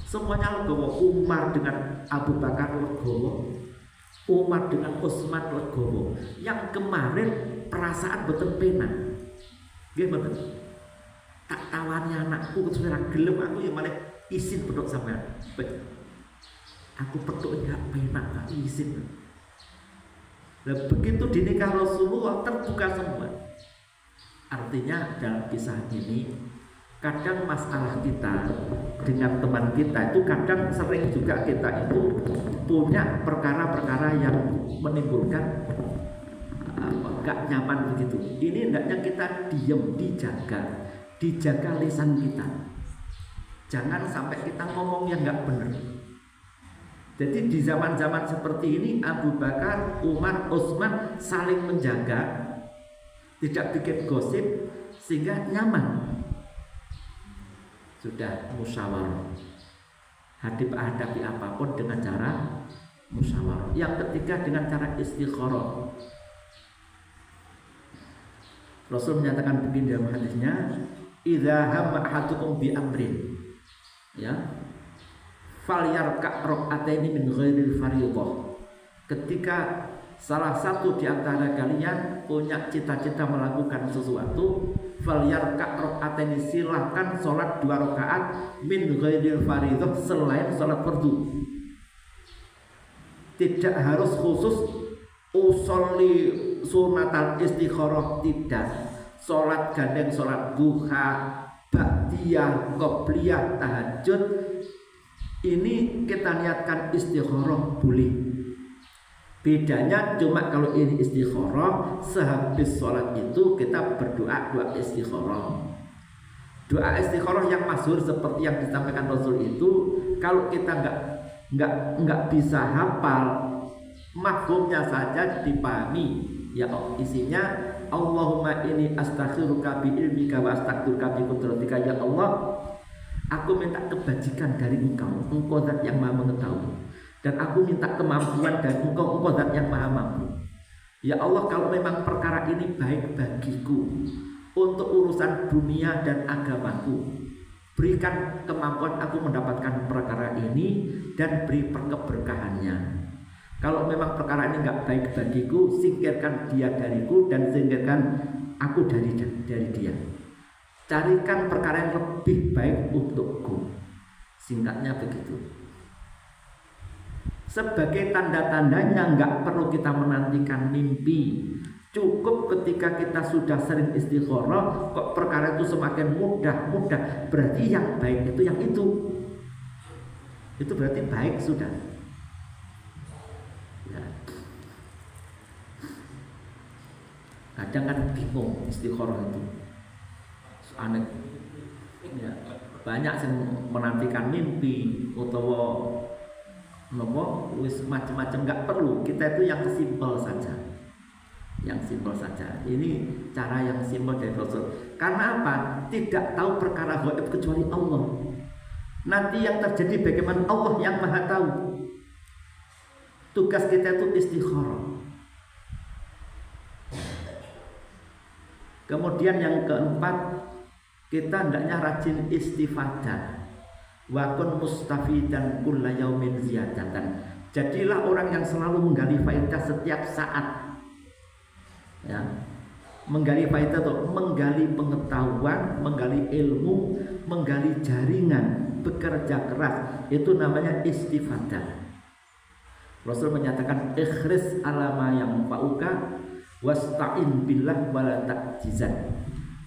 Semuanya legowo. Umar dengan Abu Bakar legowo, Umar dengan Utsman legowo. Yang kemarin perasaan betul pena. Gimana? Tak tawani anakku sudah gelem aku yang malah izin pedok sampean. Aku pedok ya penak tak izin. Nah, begitu dinikah Rasulullah terbuka semua. Artinya dalam kisah ini kadang masalah kita dengan teman kita itu kadang sering juga kita itu punya perkara-perkara yang menimbulkan gak nyaman begitu. Ini hendaknya kita diam, dijaga lisan kita. Jangan sampai kita ngomong yang gak benar. Jadi di zaman-zaman seperti ini Abu Bakar, Umar, Utsman saling menjaga, tidak bikin gosip sehingga nyaman. Sudah musyawarah. Hadapi apapun dengan cara musyawarah. Yang ketiga dengan cara istikharah. Rasul menyatakan begini dalam hadisnya, idza hamma ahadukum bi amrin, ya, falyarka' rak'ataini min ghairil fardhah. Ketika salah satu di antara kalian punya cita-cita melakukan sesuatu, falyarka' raka'ataini, silahkan sholat 2 rakaat min ghairil fardhah, selain sholat fardu. Tidak harus khusus usolli sunatal istikharah, tidak. Sholat gandeng, sholat duha, ba'diyah, qobliyah, tahajud, ini kita niatkan istikharah boleh. Bedanya cuma kalau ini istikharah, sehabis sholat itu kita berdoa doa istikharah. Doa istikharah yang masyhur seperti yang disampaikan Rasul itu, kalau kita nggak bisa hafal, mafhumnya saja dipahami. Ya isinya, Allahumma inni astaghfiruka bi ilmika wa astaghfiruka bi qudratika. Ya Allah, aku minta kebajikan dari Engkau zat yang maha mengetahui, dan aku minta kemampuan dari Engkau zat yang maha mampu. Ya Allah, kalau memang perkara ini baik bagiku untuk urusan dunia dan agamaku, berikan kemampuan aku mendapatkan perkara ini dan beri keberkahannya. Kalau memang perkara ini nggak baik bagiku, singkirkan dia dariku dan singkirkan aku dari dia. Carikan perkara yang lebih baik untukku. Singkatnya begitu. Sebagai tanda-tandanya nggak perlu kita menantikan mimpi. Cukup ketika kita sudah sering istikharah, kok perkara itu semakin mudah, berarti yang baik itu yang itu. Itu berarti baik sudah. Ya. Kadang kan bingung istikharah itu. Aneh. Ya. Banyak yang menantikan mimpi utawa wis macam-macam, nggak perlu. Kita itu yang simpel saja. Yang simpel saja. Ini cara yang simpel dari Rasul. Karena apa? Tidak tahu perkara gaib kecuali Allah. Nanti yang terjadi bagaimana Allah yang maha tahu. Tugas kita itu istikharah. Kemudian yang keempat, kita hendaknya rajin istifadah. Wa kun mustafidan kulla yaumin ziyadatan. Jadilah orang yang selalu menggali faedah setiap saat. Ya. Menggali faedah itu menggali pengetahuan, menggali ilmu, menggali jaringan, bekerja keras, itu namanya istifadah. Rasul menyatakan ikhris ala ma yanfa'uka wasta'in billah wala ta'jizan.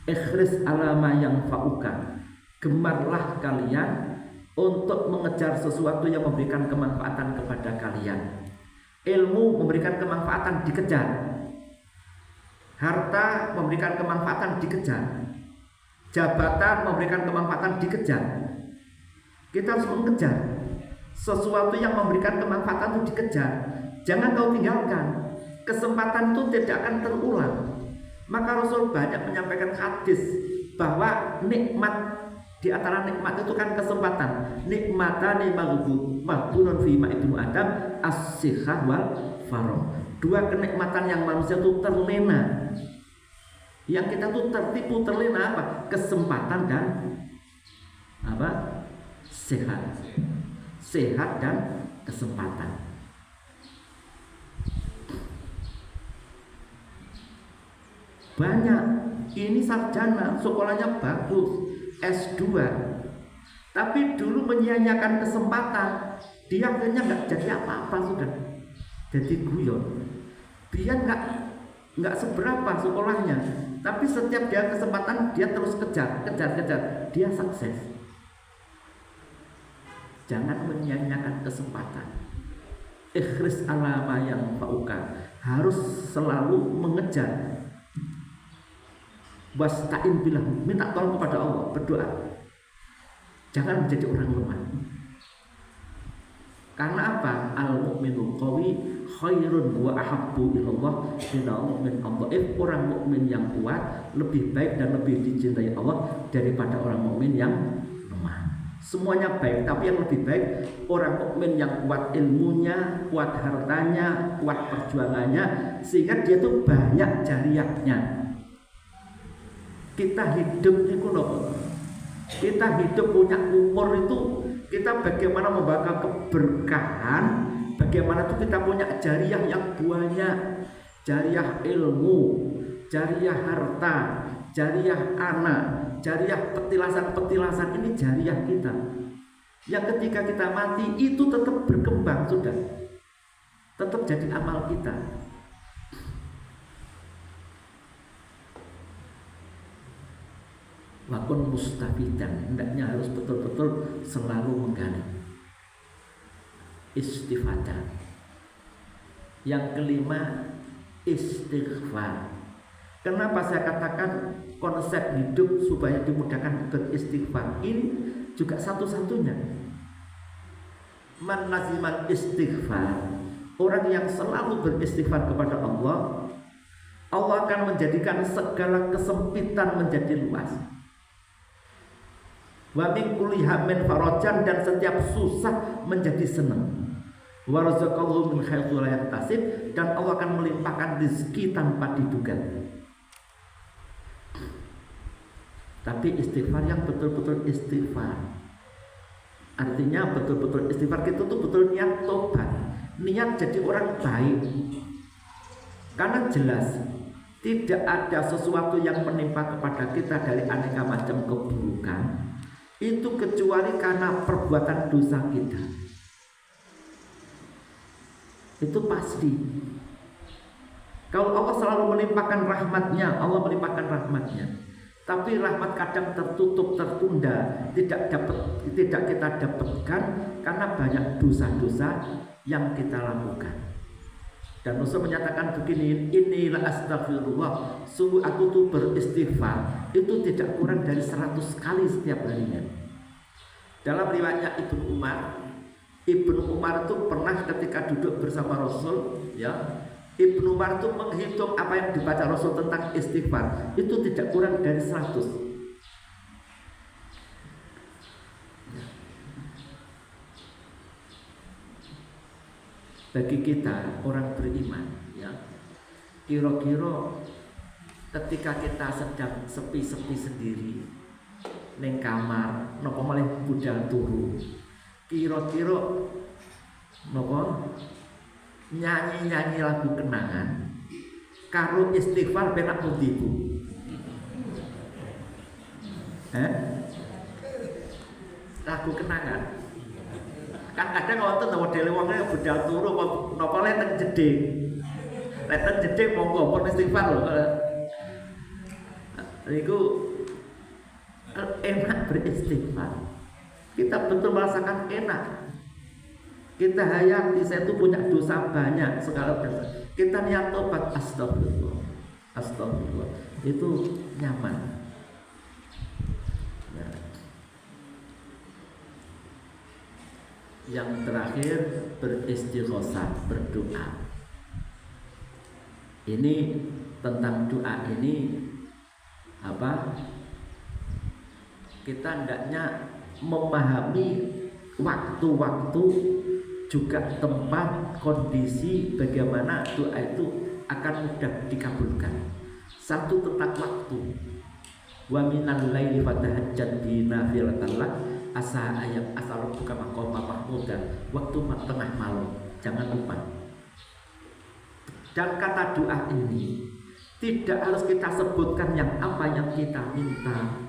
Ikhris ala ma yanfa'uka, gemarlah kalian untuk mengejar sesuatu yang memberikan kemanfaatan kepada kalian. Ilmu memberikan kemanfaatan dikejar, harta memberikan kemanfaatan dikejar, jabatan memberikan kemanfaatan dikejar. Kita harus mengejar sesuatu yang memberikan kemanfaatan itu dikejar. Jangan kau tinggalkan. Kesempatan itu tidak akan terulang. Maka Rasul banyak menyampaikan hadis bahwa nikmat, di antara nikmat itu kan kesempatan. Nikmatani maghbunun fi ma ibnu Adam as-sihah wal faragh. 2 kenikmatan yang manusia itu terlena. Yang kita tuh tertipu, terlena apa? Kesempatan dan apa? Sehat. Sehat dan kesempatan. Banyak. Ini sarjana, sekolahnya bagus, S2, tapi dulu menyia-nyiakan kesempatan. Dia akhirnya nggak jadi apa-apa sudah, jadi guyon. Dia nggak seberapa sekolahnya, tapi setiap dia kesempatan dia terus kejar, dia sukses. Jangan menyia-nyiakan kesempatan. Ikhris ala ma yanfa'uka, harus selalu mengejar. Wasta'in billah, minta tolong kepada Allah, berdoa. Jangan menjadi orang lemah. Karena apa? Al-mu'minul qawi khairun wa ahabbu ilallah minal mu'min adhaif. Orang mukmin yang kuat lebih baik dan lebih dicintai Allah daripada orang mukmin yang lemah. Semuanya baik, tapi yang lebih baik orang mukmin yang kuat ilmunya, kuat hartanya, kuat perjuangannya, sehingga dia tuh banyak jariahnya. Kita hidup itu loh, kita hidup punya umur itu, kita bagaimana membawa keberkahan Bagaimana tuh kita punya jariah yang banyak, jariah ilmu, jariah harta, jariah anak, jariah petilasan-petilasan, ini jariah kita. Yang ketika kita mati itu tetap berkembang sudah, tetap jadi amal kita. Wakun mustafidan, hendaknya harus betul-betul selalu menggali istifadah. Yang kelima, istighfar. Kenapa saya katakan konsep hidup supaya dimudahkan beristighfar? Ini juga satu-satunya. Man lazimal istighfar, orang yang selalu beristighfar kepada Allah, Allah akan menjadikan segala kesempitan menjadi luas. Wa min kulli hammin farajan, dan setiap susah menjadi senang. Wa razaqallahu min haitsu la yahtasib, dan Allah akan melimpahkan rezeki tanpa diduga. Tapi istighfar yang betul-betul istighfar, artinya betul-betul istighfar itu tuh betul niat tobat, niat jadi orang baik. Karena jelas tidak ada sesuatu yang menimpa kepada kita dari aneka macam keburukan itu kecuali karena perbuatan dosa kita. Itu pasti. Kalau Allah selalu melimpahkan rahmatnya, Allah melimpahkan rahmatnya. Tapi rahmat kadang tertutup, tertunda, tidak kita dapatkan karena banyak dosa-dosa yang kita lakukan. Dan Rasul menyatakan begini, inilah astagfirullah, sungguh aku tuh beristighfar itu tidak kurang dari 100 kali setiap harinya. Dalam riwayatnya Ibnu Umar itu pernah ketika duduk bersama Rasul, ya, Ibnu Umar itu menghitung apa yang dibaca Rasul tentang istighfar itu tidak kurang dari 100. Bagi kita orang beriman, ya, kira-kira ketika kita sedang sepi-sepi sendiri neng kamar, nopo malih budal turu, kira-kira nopo nyanyi lagu kenangan karo istighfar penak pundi Bu? Lagu kenangan kan kadang wonten modele wong budal turu napa leten jeding. Leten jeding monggo pun istighfar lho. Niku enak beristighfar. Kita betul merasakan enak. Kita hayati saya itu punya dosa banyak sekali. Kita niat tobat, astagfirullah, astagfirullah, itu nyaman. Ya. Yang terakhir beristighosah, berdoa. Ini tentang doa ini apa? Kita hendaknya memahami waktu-waktu juga tempat kondisi bagaimana doa itu akan mudah dikabulkan. Satu tentang waktu. Wa minal laili fatahajjat bi nafilatan lak asa ayat asal buka maqama mahmudan. Waktu tengah malam, jangan lupa. Dan kata doa ini tidak harus kita sebutkan yang apa yang kita minta.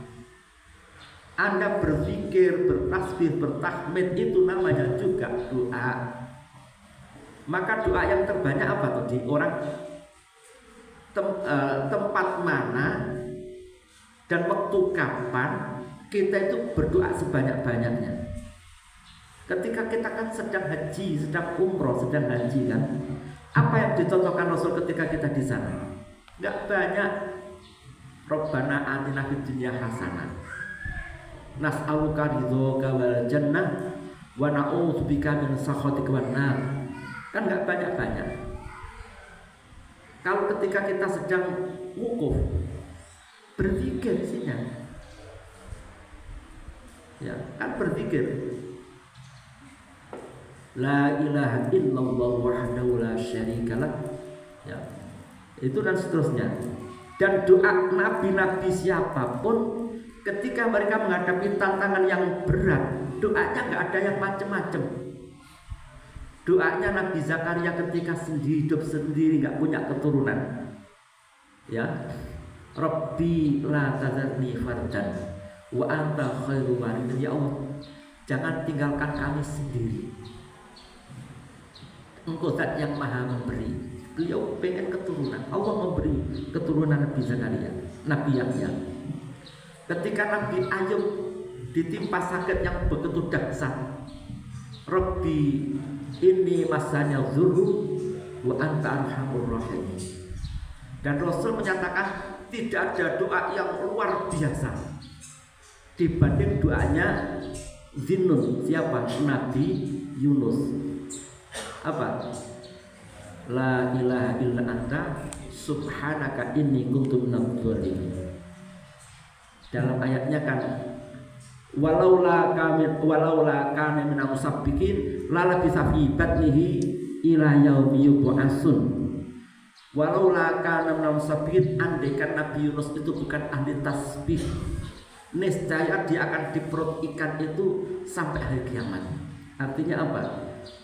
Anda berpikir, bertasbih, bertahmid itu namanya juga doa. Maka doa yang terbanyak apa tadi? Orang tempat mana dan waktu kapan kita itu berdoa sebanyak-banyaknya. Ketika kita kan sedang haji, sedang umroh, sedang haji kan, apa yang dicontohkan Rasul ketika kita di sana? Enggak banyak. Rabbana atina fid dunya hasanah, nas'aluka ridhoka wal jannah wa na'udzubika min sakhatika wan nar. Kan enggak banyak-banyak. Kalau ketika kita sedang wukuf, berpikir isinya. Ya, kan berpikir. La ilaha illallah wahdahu la syarikalah. Ya. Itu dan seterusnya. Dan doa nabi-nabi siapapun ketika mereka menghadapi tantangan yang berat, doanya nggak ada yang macam-macam. Doanya Nabi Zakaria ketika hidup sendiri nggak punya keturunan, ya, Rabbi la tazarni fardan wa anta khairu warithin. Ya Allah, jangan tinggalkan kami sendiri. Engkau zat yang maha memberi. Beliau pengen keturunan. Allah memberi keturunan Nabi Zakaria, Nabi Yahya. Ketika Nabi Ayub ditimpa sakit yang begitu dahsyat, Rabbi inni masanya dzurru wa anta arhamur rahimin. Dan Rasul menyatakan tidak ada doa yang luar biasa dibanding doanya Zinnun. Siapa? Nabi Yunus. Apa? La ilaha illa anta subhanaka inni kuntu minadz dzalimin. Dalam ayatnya kan walaula kana minal musabbiqin la labisa fi batnihi ila yaumi yub'atsun. Walaula kana minal musabbiqin, andaikan Nabi Yunus itu bukan ahli tasbih, niscaya dia akan di perut ikan itu sampai hari kiamat. Artinya apa?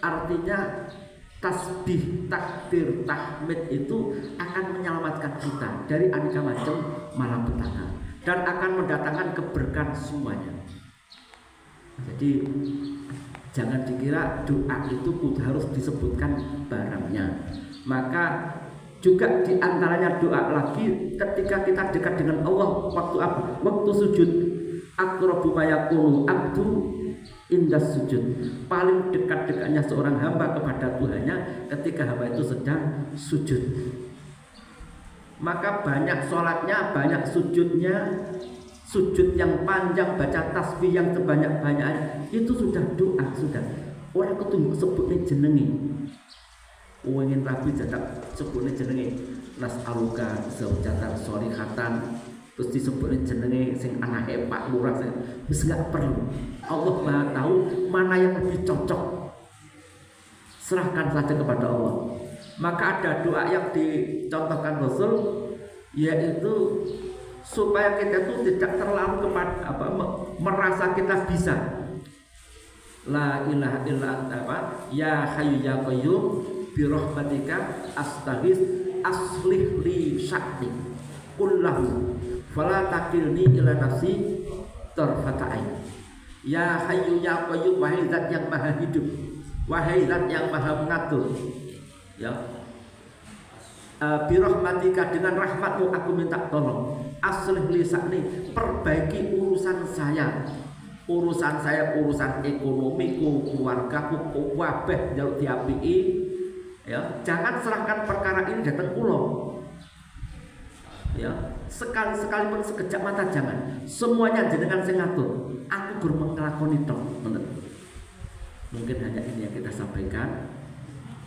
Artinya tasbih, takbir, tahmid itu akan menyelamatkan kita dari aneka macam malapetaka dan akan mendatangkan keberkahan semuanya. Jadi jangan dikira doa itu harus disebutkan barangnya. Maka juga diantaranya doa lagi ketika kita dekat dengan Allah waktu apa? Waktu sujud. Aqrabu ma yakunu abdu indas sujud. Paling dekat-dekatnya seorang hamba kepada Tuhannya ketika hamba itu sedang sujud. Maka banyak sholatnya, banyak sujudnya, sujud yang panjang, baca tasbih yang sebanyak-banyaknya, itu sudah doa, sudah. Orang ketunggu sebutnya jenengi. Ingin rapi jadak sebutnya jenengi. Nas'aluka zaujatan sholihatan, terus disebutnya jenengi sing anake Pak Lurah, wis enggak perlu. Allah Maha tahu mana yang lebih cocok. Serahkan saja kepada Allah. Maka ada doa yang dicontohkan Rasul, yaitu supaya kita itu tidak terlalu kepada merasa kita bisa. La ilaha illa anta ya hayyu ya qayyum bi rahmatika astaghits aslih li sya'ni kullahu fala takilni ila nafsi tarfata ain. Ya hayyu ya qayyum, wahai zat yang maha hidup, wahai zat yang maha mengatur, ya, birahmatika, dengan rahmatmu aku minta tolong, aslih li sya'ni, perbaiki urusan saya, urusan ekonomiku, keluargaku, wabah jaluk diapii, ya, jangan serahkan perkara ini datang pulau, ya, sekalipun sekejap mata jangan, semuanya jenengan sing ngatur, aku gur menglakoni tok. Mungkin hanya ini yang kita sampaikan.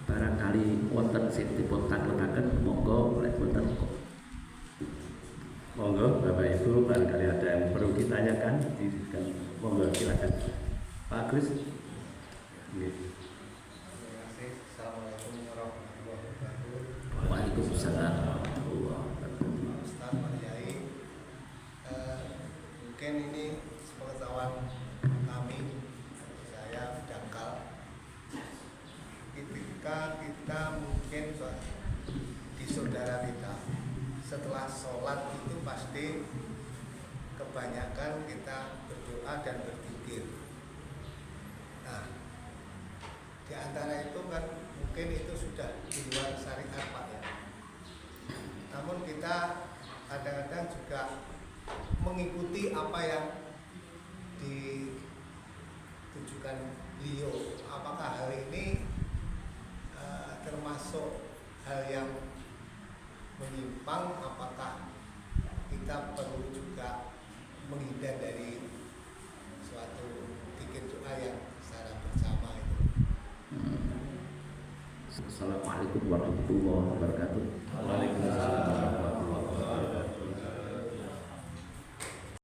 Barangkali wonten sing dipun taklenaken, monggo oleh wonten. Monggo Bapak Ibu, barangkali ada yang perlu ditanyakan, monggo silakan Pak Agus. Assalamualaikum warahmatullahi wabarakatuh. Waalaikumsalam warahmatullahi wabarakatuh. Ustaz Pak Yai, mungkin ini sepengetahuan kami, saya dangkal. Ketika kita mungkin di saudara kita setelah sholat itu pasti kebanyakan kita berdoa dan berzikir. Nah, di antara itu kan mungkin itu sudah di luar syariat Pak ya. Namun kita kadang-kadang juga mengikuti apa yang ditujukan beliau. Apakah hal ini termasuk hal yang menyimpang? Apakah kita perlu juga menghindar dari suatu zikir doa yang secara bersama itu? Assalamualaikum warahmatullahi wabarakatuh. Waalaikumsalam.